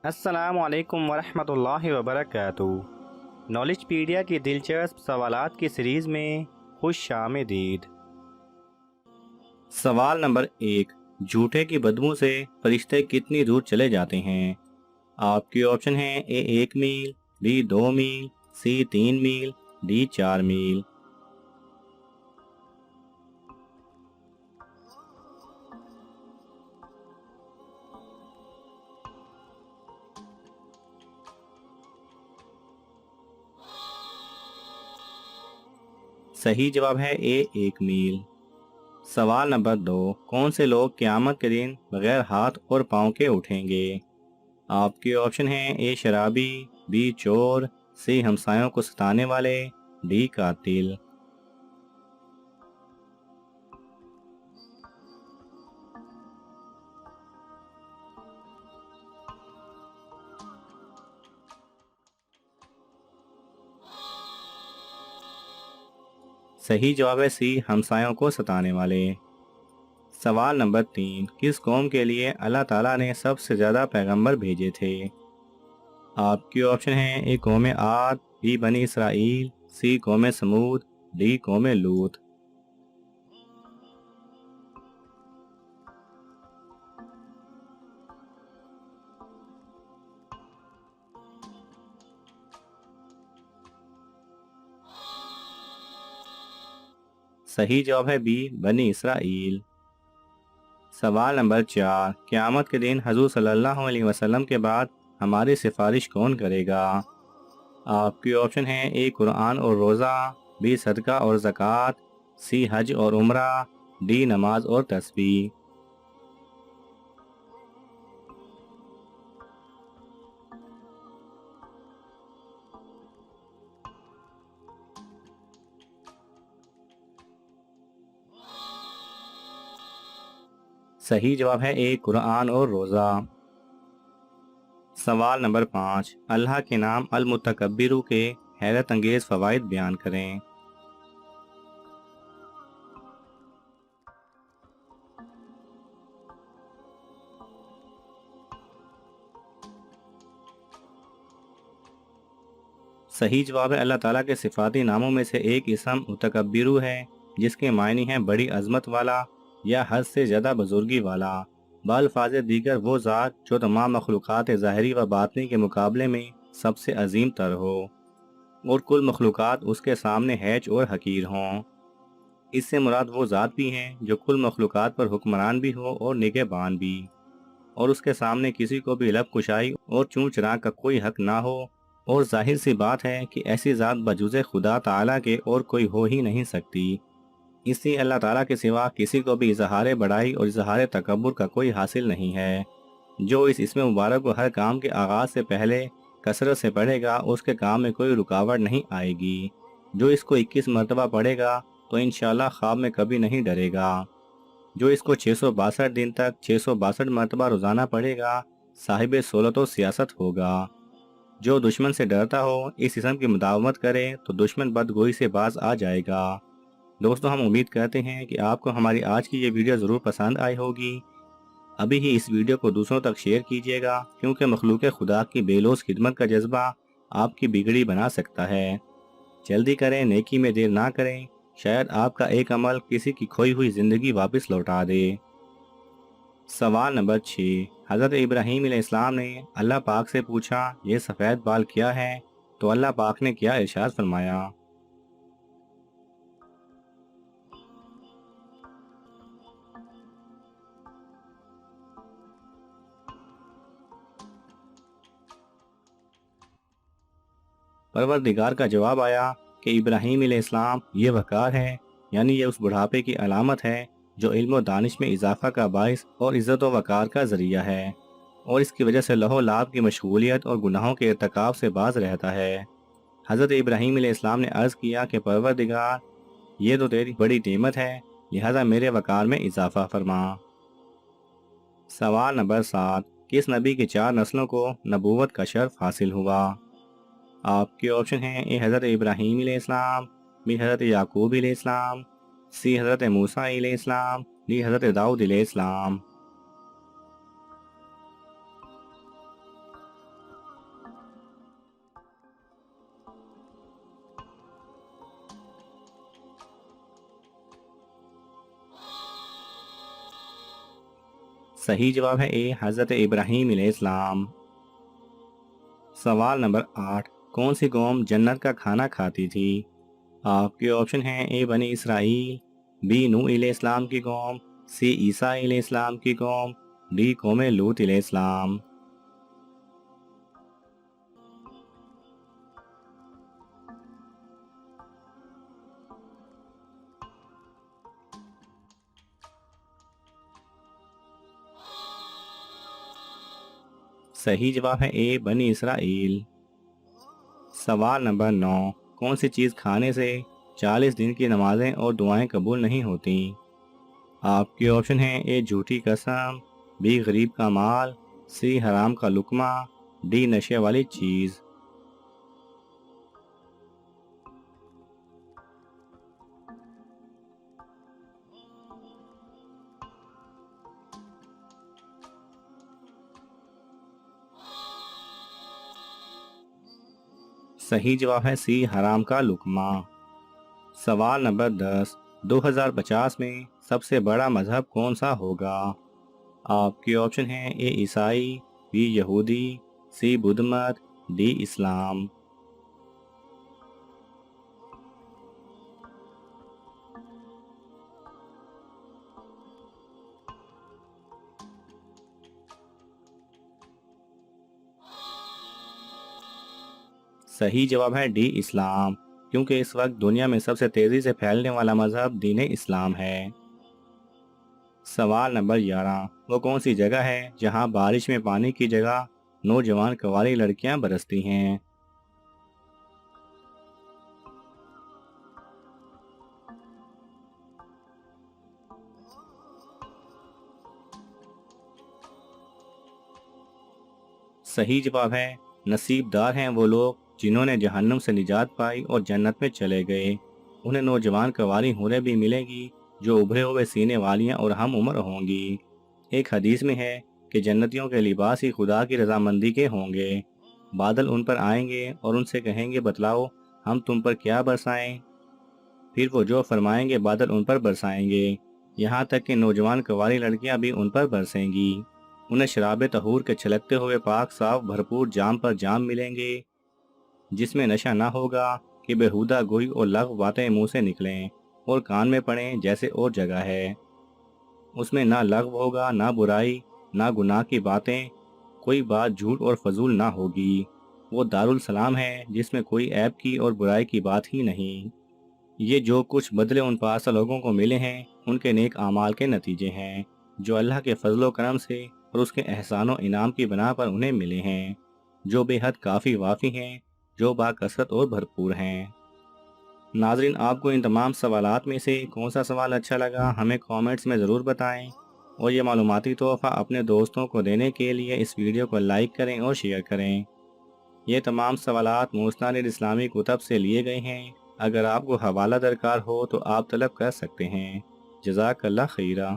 السلام علیکم ورحمۃ اللہ وبرکاتہ۔ نالج پیڈیا کی دلچسپ سوالات کی سیریز میں خوش آمدید۔ سوال نمبر 1، جھوٹے کی بدبو سے فرشتے کتنی دور چلے جاتے ہیں؟ آپ کے آپشن ہیں اے 1 میل، be 2 mile, C 3 mile, D 4 میل۔ صحیح جواب ہے اے 1 میل۔ سوال نمبر 2، کون سے لوگ قیامت کے دن بغیر ہاتھ اور پاؤں کے اٹھیں گے؟ آپ کے آپشن ہیں اے شرابی، بی چور، سی ہمسایوں کو ستانے والے، ڈی قاتل۔ صحیح جواب ہے سی ہمسایوں کو ستانے والے۔ سوال نمبر 3، کس قوم کے لیے اللہ تعالیٰ نے سب سے زیادہ پیغمبر بھیجے تھے؟ آپ کے آپشن ہیں اے قوم عاد، بی بنی اسرائیل، سی قوم سمود، ڈی قوم لوط۔ صحیح جواب ہے بی بنی اسرائیل۔ سوال نمبر 4، قیامت کے دن حضور صلی اللہ علیہ وسلم کے بعد ہماری سفارش کون کرے گا؟ آپ کے آپشن ہیں اے قرآن اور روزہ، بی صدقہ اور زکوٰۃ، سی حج اور عمرہ، ڈی نماز اور تسبیح۔ صحیح جواب ہے اے قرآن اور روزہ۔ سوال نمبر 5، اللہ کے نام المتکبر کے حیرت انگیز فوائد بیان کریں۔ صحیح جواب ہے اللہ تعالیٰ کے صفاتی ناموں میں سے ایک اسم متکبر ہے، جس کے معنی ہیں بڑی عظمت والا یا حد سے زیادہ بزرگی والا۔ بالفاظ دیگر وہ ذات جو تمام مخلوقات ظاہری و باطنی کے مقابلے میں سب سے عظیم تر ہو، اور کل مخلوقات اس کے سامنے ہیچ اور حقیر ہوں۔ اس سے مراد وہ ذات بھی ہیں جو کل مخلوقات پر حکمران بھی ہو اور نگہبان بھی، اور اس کے سامنے کسی کو بھی لب کشائی اور چون چراغ کا کوئی حق نہ ہو۔ اور ظاہر سی بات ہے کہ ایسی ذات بجز خدا تعالیٰ کے اور کوئی ہو ہی نہیں سکتی۔ اس لیے اللہ تعالیٰ کے سوا کسی کو بھی اظہار بڑائی اور اظہار تکبر کا کوئی حاصل نہیں ہے۔ جو اس اسم مبارک کو ہر کام کے آغاز سے پہلے کثرت سے پڑھے گا، اس کے کام میں کوئی رکاوٹ نہیں آئے گی۔ جو اس کو 21 مرتبہ پڑھے گا تو انشاءاللہ خواب میں کبھی نہیں ڈرے گا۔ جو اس کو 662 دن تک 662 مرتبہ روزانہ پڑھے گا، صاحب سولت و سیاست ہوگا۔ جو دشمن سے ڈرتا ہو، اس اسم کی مداومت کرے تو دشمن بدگوئی سے باز آ جائے گا۔ دوستو، ہم امید کرتے ہیں کہ آپ کو ہماری آج کی یہ ویڈیو ضرور پسند آئی ہوگی۔ ابھی ہی اس ویڈیو کو دوسروں تک شیئر کیجیے گا، کیونکہ مخلوق خدا کی بے لوث خدمت کا جذبہ آپ کی بگڑی بنا سکتا ہے۔ جلدی کریں، نیکی میں دیر نہ کریں، شاید آپ کا ایک عمل کسی کی کھوئی ہوئی زندگی واپس لوٹا دے۔ سوال نمبر 6، حضرت ابراہیم علیہ السلام نے اللہ پاک سے پوچھا یہ سفید بال کیا ہے؟ تو اللہ پاک نے کیا ارشاد فرمایا؟ پروردگار کا جواب آیا کہ ابراہیم علیہ السلام یہ وقار ہے، یعنی یہ اس بڑھاپے کی علامت ہے جو علم و دانش میں اضافہ کا باعث اور عزت و وقار کا ذریعہ ہے، اور اس کی وجہ سے لہو لعب کی مشغولیت اور گناہوں کے ارتکاب سے باز رہتا ہے۔ حضرت ابراہیم علیہ السلام نے عرض کیا کہ پروردگار، یہ تو تیری بڑی نعمت ہے، لہذا میرے وقار میں اضافہ فرما۔ سوال نمبر 7، کس نبی کی 4 نسلوں کو نبوت کا شرف حاصل ہوا؟ آپ کے آپشن ہیں اے حضرت ابراہیم علیہ السلام، بی حضرت یعقوب علیہ السلام، سی حضرت موسیٰ علیہ السلام، ڈی حضرت داؤد علیہ السلام۔ صحیح جواب ہے اے حضرت ابراہیم علیہ السلام۔ سوال نمبر 8، کون سی قوم جنت کا کھانا کھاتی تھی؟ آپ کے آپشن ہیں اے بنی اسرائیل، بی نوح علیہ السلام کی قوم، سی عیسیٰ علیہ السلام کی قوم، ڈی قوم لوط علیہ السلام۔ صحیح جواب ہے اے بنی اسرائیل۔ سوال نمبر 9، کون سی چیز کھانے سے 40 دن کی نمازیں اور دعائیں قبول نہیں ہوتی؟ آپ کے آپشن ہیں اے جھوٹی قسم، بی غریب کا مال، سی حرام کا لقمہ، ڈی نشے والی چیز۔ صحیح جواب ہے سی حرام کا لقمہ۔ سوال نمبر 10، 2050 میں سب سے بڑا مذہب کون سا ہوگا؟ آپ کے آپشن ہیں اے عیسائی، بی یہودی، سی بدھ مت، ڈی اسلام۔ صحیح جواب ہے ڈی اسلام، کیونکہ اس وقت دنیا میں سب سے تیزی سے پھیلنے والا مذہب دین اسلام ہے۔ سوال نمبر 11، وہ کون سی جگہ ہے جہاں بارش میں پانی کی جگہ نوجوان کنواری لڑکیاں برستی ہیں؟ صحیح جواب ہے نصیب دار ہیں وہ لوگ جنہوں نے جہنم سے نجات پائی اور جنت میں چلے گئے۔ انہیں نوجوان کنواری حوریں بھی ملیں گی جو ابھرے ہوئے سینے والیاں اور ہم عمر ہوں گی۔ ایک حدیث میں ہے کہ جنتیوں کے لباس ہی خدا کی رضامندی کے ہوں گے۔ بادل ان پر آئیں گے اور ان سے کہیں گے بتلاؤ ہم تم پر کیا برسائیں؟ پھر وہ جو فرمائیں گے بادل ان پر برسائیں گے، یہاں تک کہ نوجوان کنواری لڑکیاں بھی ان پر برسیں گی۔ انہیں شراب طہور کے چھلکتے ہوئے پاک صاف بھرپور جام پر جام ملیں گے، جس میں نشہ نہ ہوگا کہ بےہودہ گوئی اور لغو باتیں منہ سے نکلیں اور کان میں پڑیں جیسے اور جگہ ہے۔ اس میں نہ لغو ہوگا، نہ برائی، نہ گناہ کی باتیں، کوئی بات جھوٹ اور فضول نہ ہوگی۔ وہ دارالسلام ہے جس میں کوئی عیب کی اور برائی کی بات ہی نہیں۔ یہ جو کچھ بدلے ان پارسا لوگوں کو ملے ہیں ان کے نیک اعمال کے نتیجے ہیں جو اللہ کے فضل و کرم سے اور اس کے احسان و انعام کی بنا پر انہیں ملے ہیں، جو بے حد کافی وافی ہیں، جو باکثرت اور بھرپور ہیں۔ ناظرین، آپ کو ان تمام سوالات میں سے کون سا سوال اچھا لگا ہمیں کامنٹس میں ضرور بتائیں، اور یہ معلوماتی تحفہ اپنے دوستوں کو دینے کے لیے اس ویڈیو کو لائک کریں اور شیئر کریں۔ یہ تمام سوالات مستند اسلامی کتب سے لیے گئے ہیں، اگر آپ کو حوالہ درکار ہو تو آپ طلب کر سکتے ہیں۔ جزاک اللہ خیرہ۔